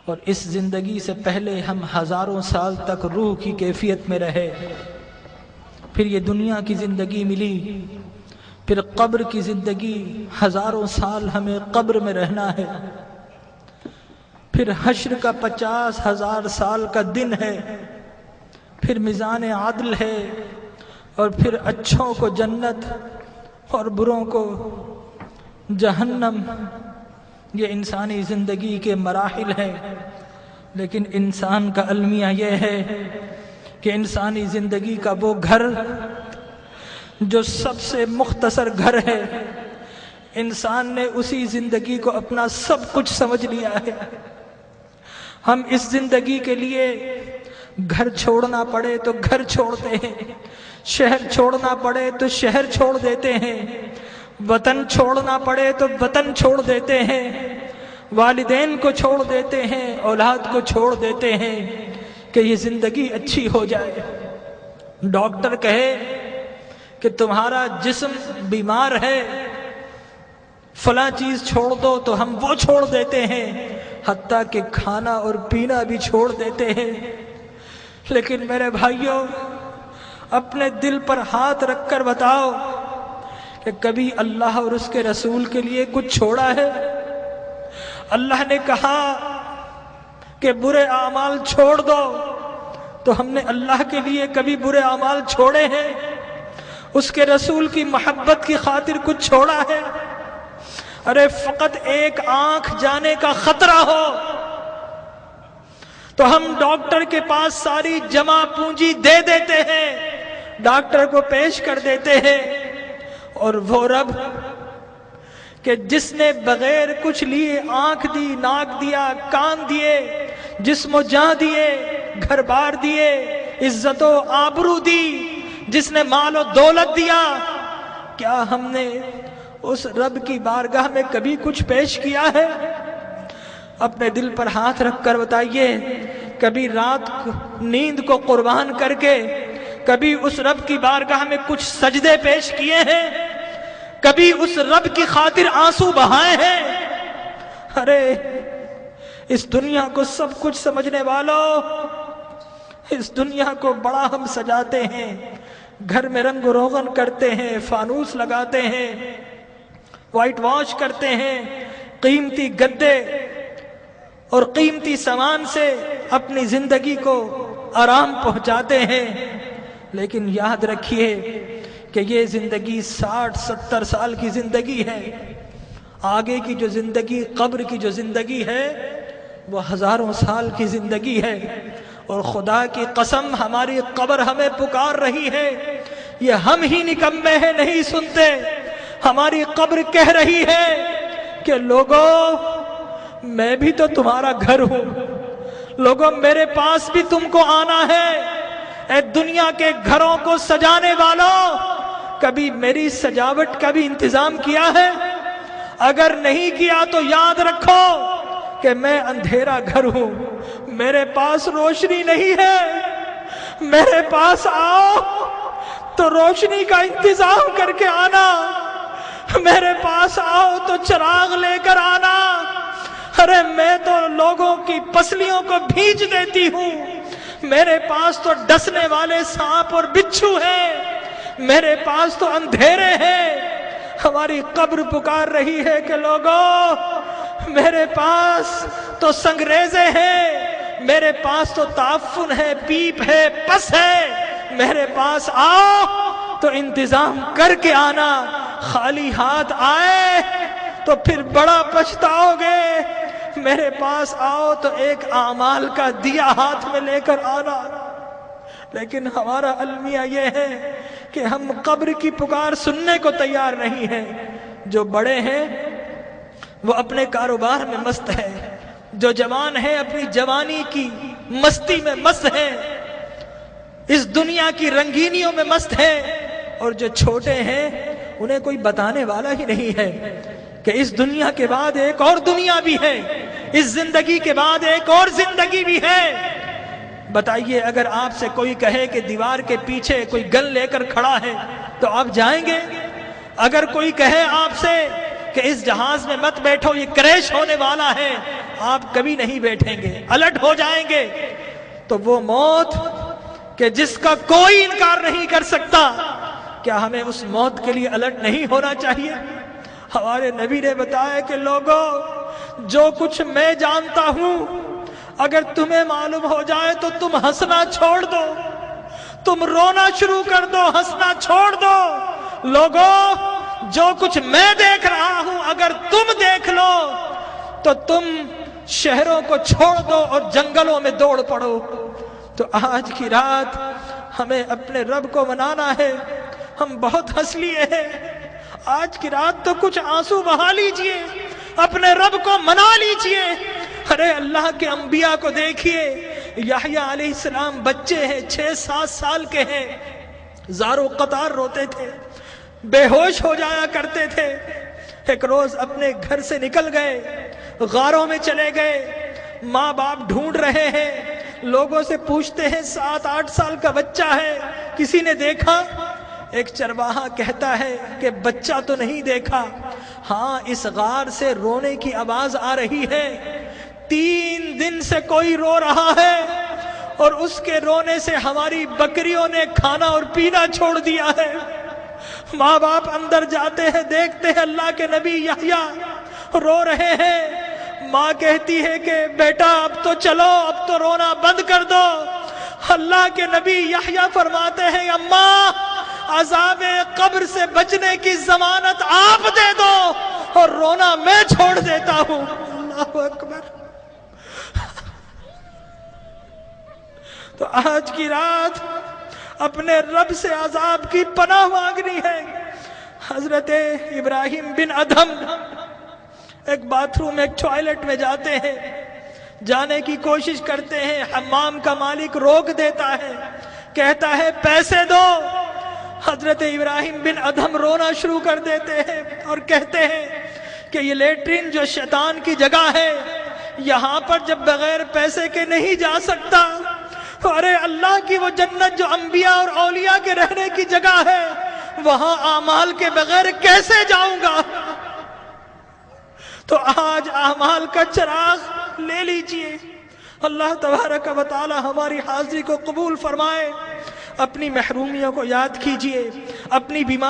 اور اس زندگی سے پہلے ہم ہزاروں سال تک روح کی کیفیت میں رہے، پھر یہ دنیا کی زندگی ملی، پھر قبر کی زندگی، ہزاروں سال ہمیں قبر میں رہنا ہے، پھر حشر کا 50,000 سال کا دن ہے، پھر میزان عدل ہے، اور پھر اچھوں کو جنت اور بروں کو جہنم۔ یہ انسانی زندگی کے مراحل ہیں، لیکن انسان کا المیہ یہ ہے کہ انسانی زندگی کا وہ گھر جو سب سے مختصر گھر ہے، انسان نے اسی زندگی کو اپنا سب کچھ سمجھ لیا ہے۔ ہم اس زندگی کے لیے گھر چھوڑنا پڑے تو گھر چھوڑتے ہیں، شہر چھوڑنا پڑے تو شہر چھوڑ دیتے ہیں، وطن چھوڑنا پڑے تو وطن چھوڑ دیتے ہیں، والدین کو چھوڑ دیتے ہیں، اولاد کو چھوڑ دیتے ہیں کہ یہ زندگی اچھی ہو جائے۔ ڈاکٹر کہے کہ تمہارا جسم بیمار ہے، فلاں چیز چھوڑ دو، تو ہم وہ چھوڑ دیتے ہیں، حتیٰ کہ کھانا اور پینا بھی چھوڑ دیتے ہیں۔ لیکن میرے بھائیوں، اپنے دل پر ہاتھ رکھ کر بتاؤ کہ کبھی اللہ اور اس کے رسول کے لیے کچھ چھوڑا ہے؟ اللہ نے کہا کہ برے اعمال چھوڑ دو، تو ہم نے اللہ کے لیے کبھی برے اعمال چھوڑے ہیں؟ اس کے رسول کی محبت کی خاطر کچھ چھوڑا ہے؟ ارے فقط ایک آنکھ جانے کا خطرہ ہو تو ہم ڈاکٹر کے پاس ساری جمع پونجی دے دیتے ہیں، ڈاکٹر کو پیش کر دیتے ہیں، اور وہ رب کہ جس نے بغیر کچھ لیے آنکھ دی، ناک دیا، کان دیے، جسم و جاں دیے، گھر بار دیے، عزت و آبرو دی، جس نے مال و دولت دیا، کیا ہم نے اس رب کی بارگاہ میں کبھی کچھ پیش کیا ہے؟ اپنے دل پر ہاتھ رکھ کر بتائیے، کبھی رات نیند کو قربان کر کے کبھی اس رب کی بارگاہ میں کچھ سجدے پیش کیے ہیں؟ کبھی اس رب کی خاطر آنسو بہائے ہیں؟ ارے اس دنیا کو سب کچھ سمجھنے والوں، اس دنیا کو بڑا ہم سجاتے ہیں، گھر میں رنگ و روغن کرتے ہیں، فانوس لگاتے ہیں، وائٹ واش کرتے ہیں، قیمتی گدے اور قیمتی سامان سے اپنی زندگی کو آرام پہنچاتے ہیں، لیکن یاد رکھیے کہ یہ زندگی 60-70 سال کی زندگی ہے، آگے کی جو زندگی، قبر کی جو زندگی ہے، وہ ہزاروں سال کی زندگی ہے، اور خدا کی قسم ہماری قبر ہمیں پکار رہی ہے، یہ ہم ہی نکمے ہیں نہیں سنتے، ہماری قبر کہہ رہی ہے کہ لوگوں میں بھی تو تمہارا گھر ہوں، لوگوں میرے پاس بھی تم کو آنا ہے۔ اے دنیا کے گھروں کو سجانے والوں، کبھی میری سجاوٹ کا بھی انتظام کیا ہے؟ اگر نہیں کیا تو یاد رکھو کہ میں اندھیرا گھر ہوں، میرے پاس روشنی نہیں ہے، میرے پاس آؤ تو روشنی کا انتظام کر کے آنا، میرے پاس آؤ تو چراغ لے کر آنا۔ ارے میں تو لوگوں کی پسلیوں کو بھیج دیتی ہوں، میرے پاس تو ڈسنے والے سانپ اور بچھو ہیں، میرے پاس تو اندھیرے ہیں۔ ہماری قبر پکار رہی ہے کہ لوگوں میرے پاس تو سنگریزے ہیں، میرے پاس تو تعفن ہے، پیپ ہے، پس ہے، میرے پاس آؤ تو انتظام کر کے آنا، خالی ہاتھ آئے تو پھر بڑا پچھتاؤ گے، میرے پاس آؤ تو ایک اعمال کا دیا ہاتھ میں لے کر آنا۔ لیکن ہمارا المیہ یہ ہے کہ ہم قبر کی پکار سننے کو تیار نہیں ہیں۔ جو بڑے ہیں وہ اپنے کاروبار میں مست ہیں، جو جوان ہیں اپنی جوانی کی مستی میں مست ہیں، اس دنیا کی رنگینیوں میں مست ہیں، اور جو چھوٹے ہیں انہیں کوئی بتانے والا ہی نہیں ہے کہ اس دنیا کے بعد ایک اور دنیا بھی ہے، اس زندگی کے بعد ایک اور زندگی بھی ہے۔ بتائیے اگر آپ سے کوئی کہے کہ دیوار کے پیچھے کوئی گن لے کر کھڑا ہے تو آپ جائیں گے؟ اگر کوئی کہے آپ سے کہ اس جہاز میں مت بیٹھو یہ کریش ہونے والا ہے، آپ کبھی نہیں بیٹھیں گے، الٹ ہو جائیں گے۔ تو وہ موت کہ جس کا کوئی انکار نہیں کر سکتا، کیا ہمیں اس موت کے لیے الٹ نہیں ہونا چاہیے؟ ہمارے نبی نے بتایا کہ لوگوں، جو کچھ میں جانتا ہوں اگر تمہیں معلوم ہو جائے تو تم ہنسنا چھوڑ دو، تم رونا شروع کر دو، ہنسنا چھوڑ دو۔ لوگوں، جو کچھ میں دیکھ رہا ہوں اگر تم دیکھ لو تو تم شہروں کو چھوڑ دو اور جنگلوں میں دوڑ پڑو۔ تو آج کی رات ہمیں اپنے رب کو منانا ہے۔ ہم بہت ہنس لیے ہیں، آج کی رات تو کچھ آنسو بہا لیجئے، اپنے رب کو منا لیجئے۔ ارے اللہ کے انبیاء کو دیکھیے، یحییٰ علیہ السلام بچے ہیں، 6-7 سال کے ہیں، زارو قطار روتے تھے، بے ہوش ہو جایا کرتے تھے۔ ایک روز اپنے گھر سے نکل گئے، غاروں میں چلے گئے، ماں باپ ڈھونڈ رہے ہیں، لوگوں سے پوچھتے ہیں 7-8 سال کا بچہ ہے، کسی نے دیکھا؟ ایک چرواہا کہتا ہے کہ بچہ تو نہیں دیکھا، ہاں اس غار سے رونے کی آواز آ رہی ہے، 3 دن سے کوئی رو رہا ہے اور اس کے رونے سے ہماری بکریوں نے کھانا اور پینا چھوڑ دیا ہے۔ ماں باپ اندر جاتے ہیں، دیکھتے ہیں اللہ کے نبی یحییٰ رو رہے ہیں۔ ماں کہتی ہے کہ بیٹا اب تو چلو، اب تو رونا بند کر دو۔ اللہ کے نبی یحییٰ فرماتے ہیں اماں، عذاب قبر سے بچنے کی ضمانت آپ دے دو اور رونا میں چھوڑ دیتا ہوں۔ اللہ اکبر۔ تو آج کی رات اپنے رب سے عذاب کی پناہ مانگنی ہے۔ حضرت ابراہیم بن ادھم ایک باتھ روم، ایک ٹوائلٹ میں جاتے ہیں، جانے کی کوشش کرتے ہیں، حمام کا مالک روک دیتا ہے، کہتا ہے پیسے دو۔ حضرت ابراہیم بن ادھم رونا شروع کر دیتے ہیں اور کہتے ہیں کہ یہ لیٹرین جو شیطان کی جگہ ہے، یہاں پر جب بغیر پیسے کے نہیں جا سکتا، ارے اللہ کی وہ جنت جو انبیاء اور اولیاء کے رہنے کی جگہ ہے، وہاں اعمال کے بغیر کیسے جاؤں گا؟ تو آج اعمال کا چراغ لے لیجئے۔ اللہ تبارک و تعالی ہماری حاضری کو قبول فرمائے۔ اپنی محرومیوں کو یاد کیجئے، اپنی بیماری